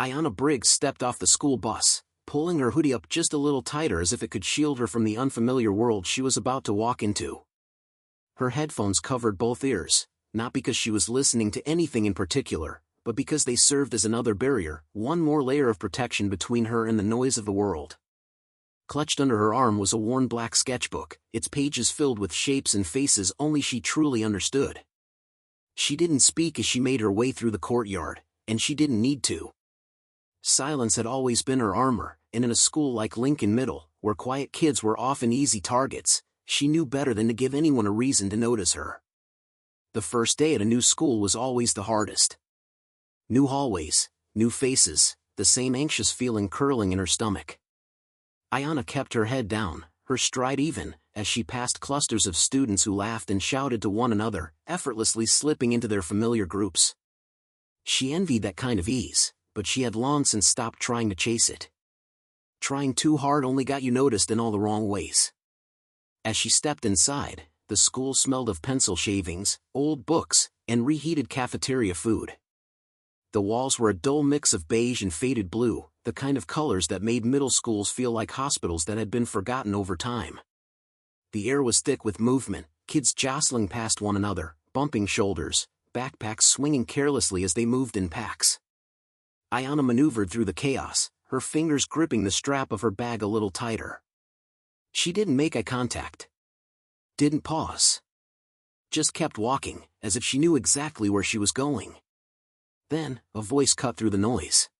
Ayanna Briggs stepped off the school bus, pulling her hoodie up just a little tighter as if it could shield her from the unfamiliar world she was about to walk into. Her headphones covered both ears, not because she was listening to anything in particular, but because they served as another barrier, one more layer of protection between her and the noise of the world. Clutched under her arm was a worn black sketchbook, its pages filled with shapes and faces only she truly understood. She didn't speak as she made her way through the courtyard, and she didn't need to. Silence had always been her armor, and in a school like Lincoln Middle, where quiet kids were often easy targets, she knew better than to give anyone a reason to notice her. The first day at a new school was always the hardest. New hallways, new faces, the same anxious feeling curling in her stomach. Ayanna kept her head down, her stride even, as she passed clusters of students who laughed and shouted to one another, effortlessly slipping into their familiar groups. She envied that kind of ease, but she had long since stopped trying to chase it. Trying too hard only got you noticed in all the wrong ways. As she stepped inside, the school smelled of pencil shavings, old books, and reheated cafeteria food. The walls were a dull mix of beige and faded blue, the kind of colors that made middle schools feel like hospitals that had been forgotten over time. The air was thick with movement, kids jostling past one another, bumping shoulders, backpacks swinging carelessly as they moved in packs. Ayanna maneuvered through the chaos, her fingers gripping the strap of her bag a little tighter. She didn't make eye contact. Didn't pause. Just kept walking, as if she knew exactly where she was going. Then, a voice cut through the noise.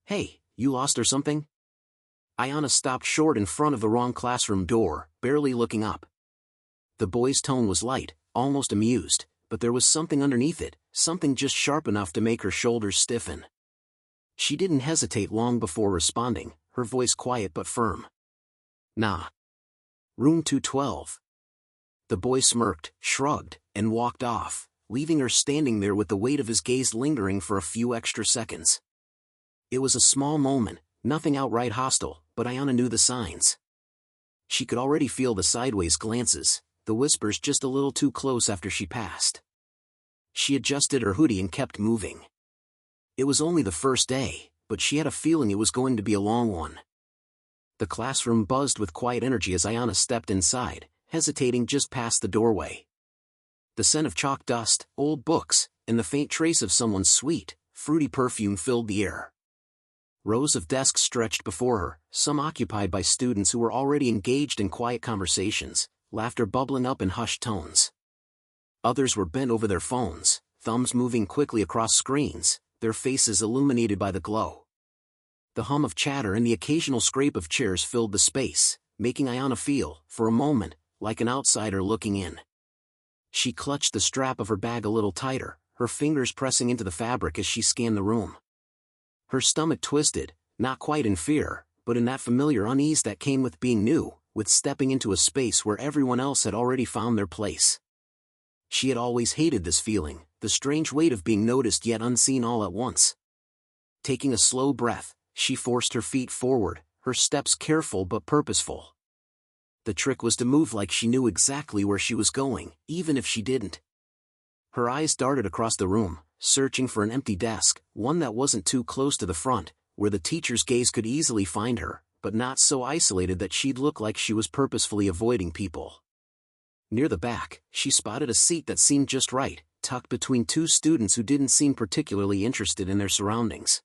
"Hey, you lost or something?" Ayanna stopped short in front of the wrong classroom door, barely looking up. The boy's tone was light, almost amused, but there was something underneath it, something just sharp enough to make her shoulders stiffen. She didn't hesitate long before responding, her voice quiet but firm. "Nah. Room 212. The boy smirked, shrugged, and walked off, leaving her standing there with the weight of his gaze lingering for a few extra seconds. It was a small moment, nothing outright hostile, but Ayanna knew the signs. She could already feel the sideways glances, the whispers just a little too close after she passed. She adjusted her hoodie and kept moving. It was only the first day, but she had a feeling it was going to be a long one. The classroom buzzed with quiet energy as Ayanna stepped inside, hesitating just past the doorway. The scent of chalk dust, old books, and the faint trace of someone's sweet, fruity perfume filled the air. Rows of desks stretched before her, some occupied by students who were already engaged in quiet conversations, laughter bubbling up in hushed tones. Others were bent over their phones, thumbs moving quickly across screens, their faces illuminated by the glow. The hum of chatter and the occasional scrape of chairs filled the space, making Ayanna feel, for a moment, like an outsider looking in. She clutched the strap of her bag a little tighter, her fingers pressing into the fabric as she scanned the room. Her stomach twisted, not quite in fear, but in that familiar unease that came with being new, with stepping into a space where everyone else had already found their place. She had always hated this feeling, the strange weight of being noticed yet unseen all at once. Taking a slow breath, she forced her feet forward, her steps careful but purposeful. The trick was to move like she knew exactly where she was going, even if she didn't. Her eyes darted across the room, searching for an empty desk, one that wasn't too close to the front, where the teacher's gaze could easily find her, but not so isolated that she'd look like she was purposefully avoiding people. Near the back, she spotted a seat that seemed just right, tucked between two students who didn't seem particularly interested in their surroundings.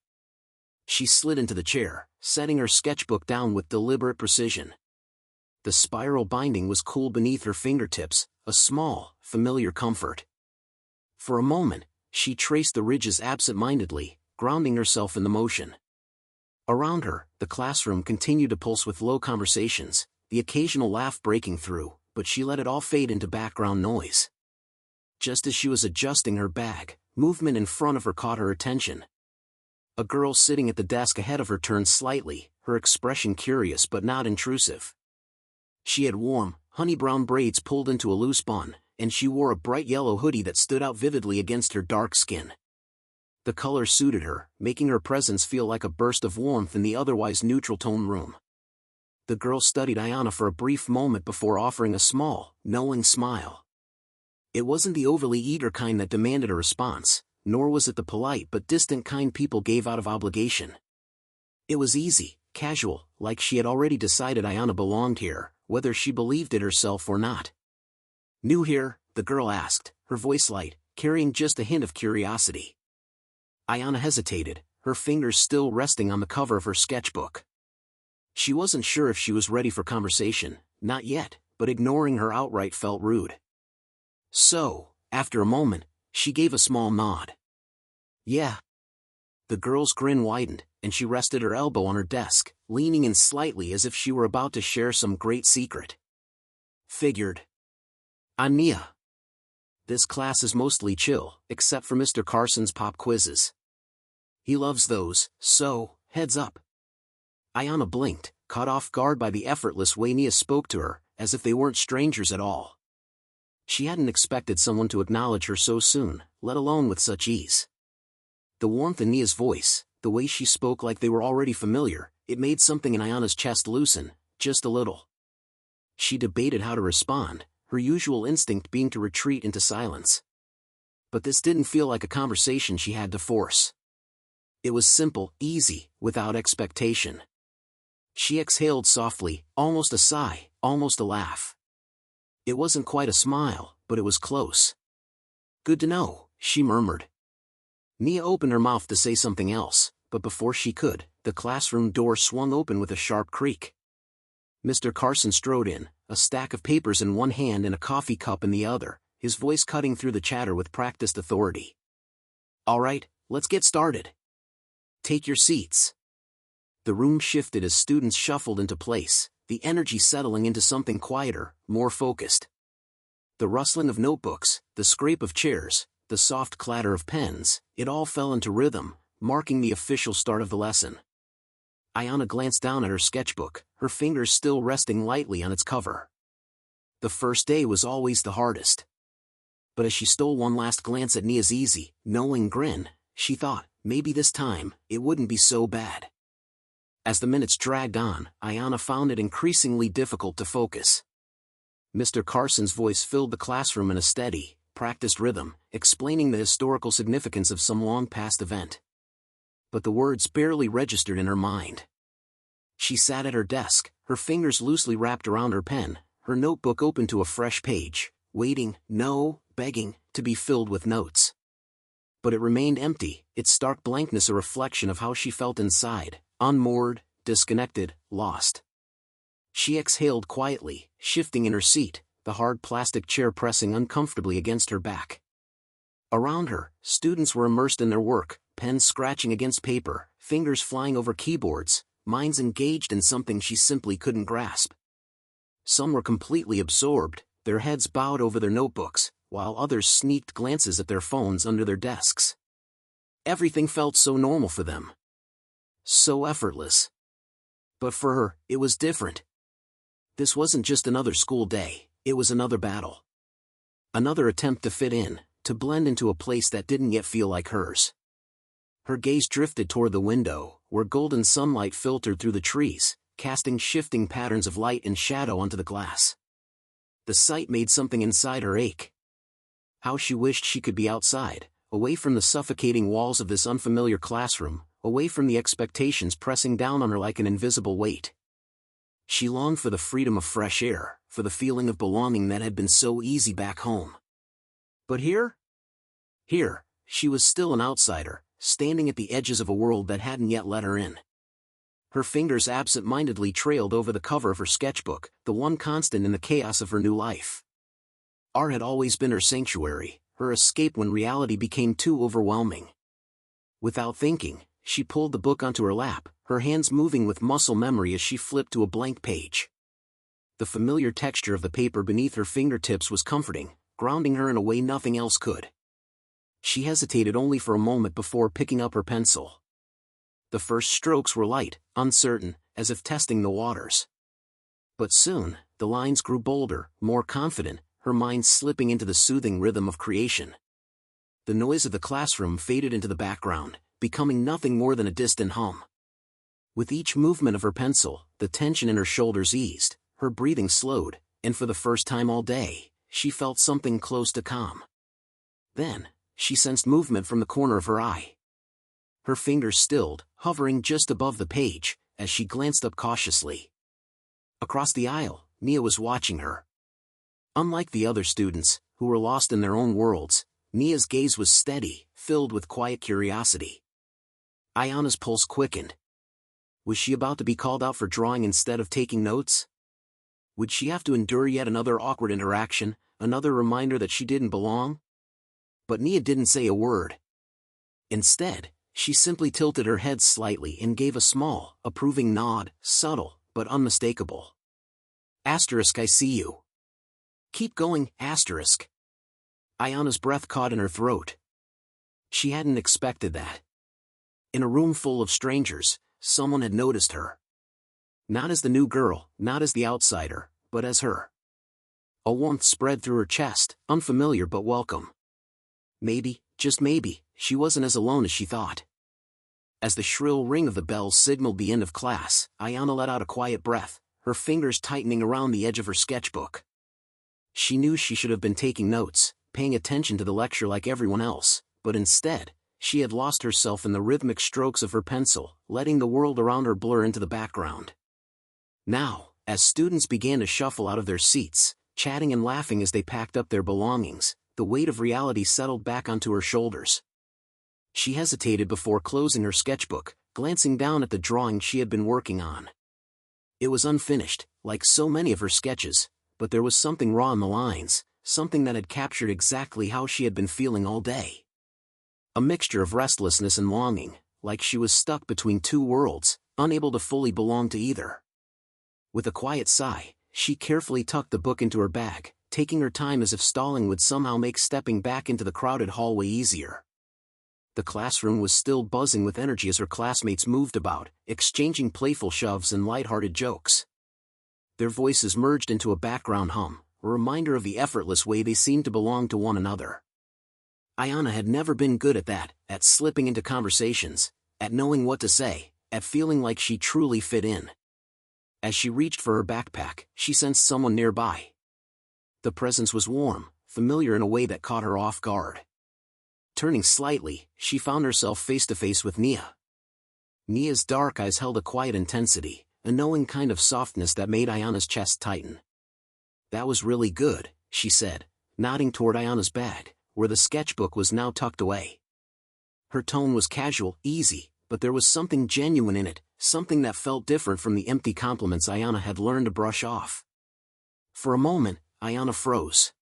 She slid into the chair, setting her sketchbook down with deliberate precision. The spiral binding was cool beneath her fingertips, a small, familiar comfort. For a moment, she traced the ridges absent-mindedly, grounding herself in the motion. Around her, the classroom continued to pulse with low conversations, the occasional laugh breaking through, but she let it all fade into background noise. Just as she was adjusting her bag, movement in front of her caught her attention. A girl sitting at the desk ahead of her turned slightly, her expression curious but not intrusive. She had warm, honey-brown braids pulled into a loose bun, and she wore a bright yellow hoodie that stood out vividly against her dark skin. The color suited her, making her presence feel like a burst of warmth in the otherwise neutral-toned room. The girl studied Ayanna for a brief moment before offering a small, knowing smile. It wasn't the overly eager kind that demanded a response, nor was it the polite but distant kind people gave out of obligation. It was easy, casual, like she had already decided Ayanna belonged here, whether she believed it herself or not. "New here?" the girl asked, her voice light, carrying just a hint of curiosity. Ayanna hesitated, her fingers still resting on the cover of her sketchbook. She wasn't sure if she was ready for conversation, not yet, but ignoring her outright felt rude. So, after a moment, she gave a small nod. "Yeah." The girl's grin widened, and she rested her elbow on her desk, leaning in slightly as if she were about to share some great secret. "Figured. I'm Nia. This class is mostly chill, except for Mr. Carson's pop quizzes. He loves those, so, heads up." Ayanna blinked, caught off guard by the effortless way Nia spoke to her, as if they weren't strangers at all. She hadn't expected someone to acknowledge her so soon, let alone with such ease. The warmth in Nia's voice, the way she spoke like they were already familiar, it made something in Ayanna's chest loosen, just a little. She debated how to respond, her usual instinct being to retreat into silence. But this didn't feel like a conversation she had to force. It was simple, easy, without expectation. She exhaled softly, almost a sigh, almost a laugh. It wasn't quite a smile, but it was close. "Good to know," she murmured. Nia opened her mouth to say something else, but before she could, the classroom door swung open with a sharp creak. Mr. Carson strode in, a stack of papers in one hand and a coffee cup in the other, his voice cutting through the chatter with practiced authority. "All right, let's get started. Take your seats." The room shifted as students shuffled into place, the energy settling into something quieter, more focused. The rustling of notebooks, the scrape of chairs, the soft clatter of pens, it all fell into rhythm, marking the official start of the lesson. Ayanna glanced down at her sketchbook, her fingers still resting lightly on its cover. The first day was always the hardest. But as she stole one last glance at Nia's easy, knowing grin, she thought, maybe this time, it wouldn't be so bad. As the minutes dragged on, Ayanna found it increasingly difficult to focus. Mr. Carson's voice filled the classroom in a steady, practiced rhythm, explaining the historical significance of some long-past event. But the words barely registered in her mind. She sat at her desk, her fingers loosely wrapped around her pen, her notebook open to a fresh page, waiting, no, begging, to be filled with notes. But it remained empty, its stark blankness a reflection of how she felt inside, unmoored, disconnected, lost. She exhaled quietly, shifting in her seat, the hard plastic chair pressing uncomfortably against her back. Around her, students were immersed in their work, pens scratching against paper, fingers flying over keyboards, minds engaged in something she simply couldn't grasp. Some were completely absorbed, their heads bowed over their notebooks, while others sneaked glances at their phones under their desks. Everything felt so normal for them. So effortless. But for her, it was different. This wasn't just another school day, it was another battle. Another attempt to fit in, to blend into a place that didn't yet feel like hers. Her gaze drifted toward the window, where golden sunlight filtered through the trees, casting shifting patterns of light and shadow onto the glass. The sight made something inside her ache. How she wished she could be outside, away from the suffocating walls of this unfamiliar classroom, away from the expectations pressing down on her like an invisible weight. She longed for the freedom of fresh air, for the feeling of belonging that had been so easy back home. But here, she was still an outsider, standing at the edges of a world that hadn't yet let her in. Her fingers absent-mindedly trailed over the cover of her sketchbook, the one constant in the chaos of her new life. Art had always been her sanctuary, her escape when reality became too overwhelming. Without thinking, she pulled the book onto her lap, her hands moving with muscle memory as she flipped to a blank page. The familiar texture of the paper beneath her fingertips was comforting, grounding her in a way nothing else could. She hesitated only for a moment before picking up her pencil. The first strokes were light, uncertain, as if testing the waters. But soon, the lines grew bolder, more confident, her mind slipping into the soothing rhythm of creation. The noise of the classroom faded into the background, becoming nothing more than a distant hum. With each movement of her pencil, the tension in her shoulders eased, her breathing slowed, and for the first time all day, she felt something close to calm. Then, she sensed movement from the corner of her eye. Her fingers stilled, hovering just above the page, as she glanced up cautiously. Across the aisle, Nia was watching her. Unlike the other students, who were lost in their own worlds, Nia's gaze was steady, filled with quiet curiosity. Ayana's pulse quickened. Was she about to be called out for drawing instead of taking notes? Would she have to endure yet another awkward interaction, another reminder that she didn't belong? But Nia didn't say a word. Instead, she simply tilted her head slightly and gave a small, approving nod, subtle, but unmistakable. Asterisk, I see you. Keep going, asterisk. Ayana's breath caught in her throat. She hadn't expected that. In a room full of strangers, someone had noticed her. Not as the new girl, not as the outsider, but as her. A warmth spread through her chest, unfamiliar but welcome. Maybe, just maybe, she wasn't as alone as she thought. As the shrill ring of the bells signaled the end of class, Ayana let out a quiet breath, her fingers tightening around the edge of her sketchbook. She knew she should have been taking notes, paying attention to the lecture like everyone else, but instead, she had lost herself in the rhythmic strokes of her pencil, letting the world around her blur into the background. Now, as students began to shuffle out of their seats, chatting and laughing as they packed up their belongings, the weight of reality settled back onto her shoulders. She hesitated before closing her sketchbook, glancing down at the drawing she had been working on. It was unfinished, like so many of her sketches, but there was something raw in the lines, something that had captured exactly how she had been feeling all day. A mixture of restlessness and longing, like she was stuck between two worlds, unable to fully belong to either. With a quiet sigh, she carefully tucked the book into her bag, taking her time as if stalling would somehow make stepping back into the crowded hallway easier. The classroom was still buzzing with energy as her classmates moved about, exchanging playful shoves and light-hearted jokes. Their voices merged into a background hum, a reminder of the effortless way they seemed to belong to one another. Ayana had never been good at that, at slipping into conversations, at knowing what to say, at feeling like she truly fit in. As she reached for her backpack, she sensed someone nearby. The presence was warm, familiar in a way that caught her off guard. Turning slightly, she found herself face to face with Nia. Nia's dark eyes held a quiet intensity, a knowing kind of softness that made Ayana's chest tighten. That was really good, she said, nodding toward Ayana's bag, where the sketchbook was now tucked away. Her tone was casual, easy, but there was something genuine in it, something that felt different from the empty compliments Ayana had learned to brush off. For a moment, Ayana froze.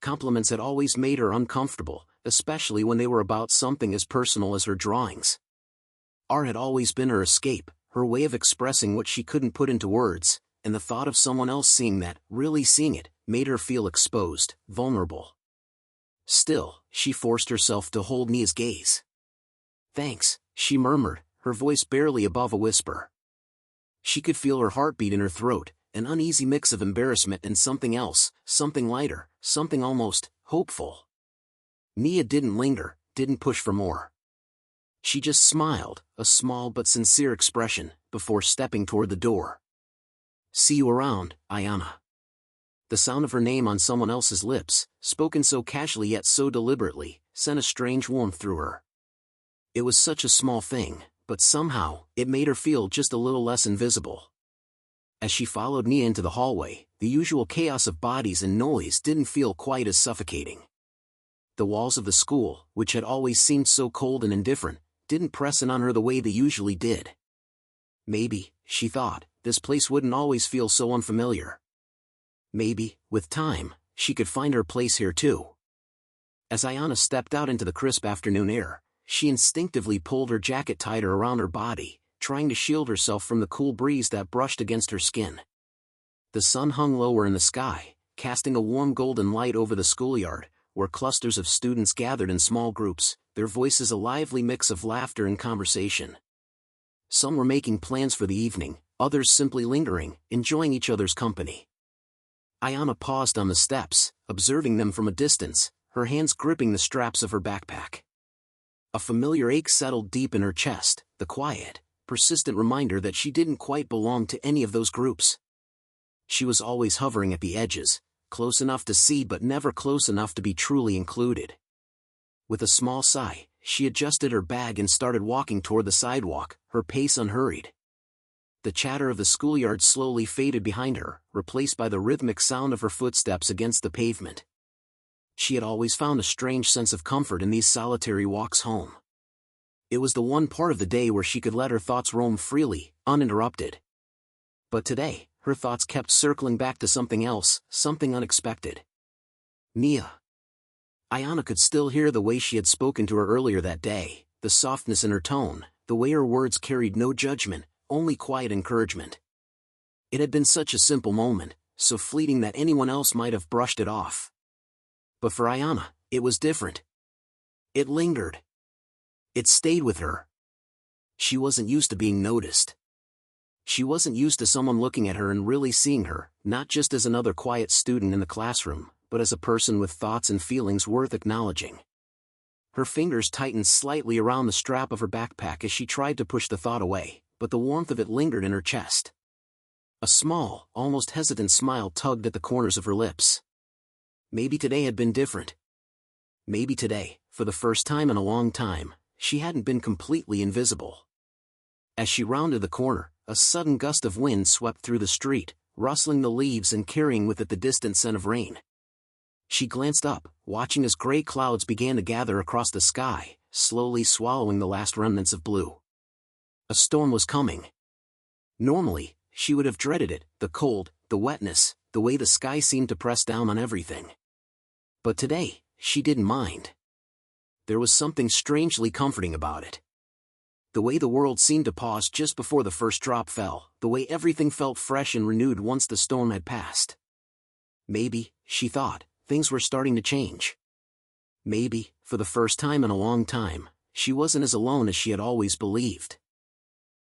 Compliments had always made her uncomfortable, especially when they were about something as personal as her drawings. Art had always been her escape, her way of expressing what she couldn't put into words, and the thought of someone else seeing that, really seeing it, made her feel exposed, vulnerable. Still, she forced herself to hold Nia's gaze. "Thanks," she murmured, her voice barely above a whisper. She could feel her heartbeat in her throat, an uneasy mix of embarrassment and something else, something lighter, something almost hopeful. Nia didn't linger, didn't push for more. She just smiled, a small but sincere expression, before stepping toward the door. "See you around, Ayana." The sound of her name on someone else's lips, spoken so casually yet so deliberately, sent a strange warmth through her. It was such a small thing, but somehow, it made her feel just a little less invisible. As she followed Nia into the hallway, the usual chaos of bodies and noise didn't feel quite as suffocating. The walls of the school, which had always seemed so cold and indifferent, didn't press in on her the way they usually did. Maybe, she thought, this place wouldn't always feel so unfamiliar. Maybe, with time, she could find her place here too. As Ayana stepped out into the crisp afternoon air, she instinctively pulled her jacket tighter around her body, trying to shield herself from the cool breeze that brushed against her skin. The sun hung lower in the sky, casting a warm golden light over the schoolyard, where clusters of students gathered in small groups, their voices a lively mix of laughter and conversation. Some were making plans for the evening, others simply lingering, enjoying each other's company. Ayana paused on the steps, observing them from a distance, her hands gripping the straps of her backpack. A familiar ache settled deep in her chest, the quiet, persistent reminder that she didn't quite belong to any of those groups. She was always hovering at the edges, close enough to see but never close enough to be truly included. With a small sigh, she adjusted her bag and started walking toward the sidewalk, her pace unhurried. The chatter of the schoolyard slowly faded behind her, replaced by the rhythmic sound of her footsteps against the pavement. She had always found a strange sense of comfort in these solitary walks home. It was the one part of the day where she could let her thoughts roam freely, uninterrupted. But today, her thoughts kept circling back to something else, something unexpected. Mia. Ayana could still hear the way she had spoken to her earlier that day, the softness in her tone, the way her words carried no judgment, only quiet encouragement. It had been such a simple moment, so fleeting that anyone else might have brushed it off. But for Ayana, it was different. It lingered. It stayed with her. She wasn't used to being noticed. She wasn't used to someone looking at her and really seeing her, not just as another quiet student in the classroom, but as a person with thoughts and feelings worth acknowledging. Her fingers tightened slightly around the strap of her backpack as she tried to push the thought away, but the warmth of it lingered in her chest. A small, almost hesitant smile tugged at the corners of her lips. Maybe today had been different. Maybe today, for the first time in a long time, she hadn't been completely invisible. As she rounded the corner, a sudden gust of wind swept through the street, rustling the leaves and carrying with it the distant scent of rain. She glanced up, watching as gray clouds began to gather across the sky, slowly swallowing the last remnants of blue. A storm was coming. Normally, she would have dreaded it, the cold, the wetness, the way the sky seemed to press down on everything. But today, she didn't mind. There was something strangely comforting about it. The way the world seemed to pause just before the first drop fell, the way everything felt fresh and renewed once the storm had passed. Maybe, she thought, things were starting to change. Maybe, for the first time in a long time, she wasn't as alone as she had always believed.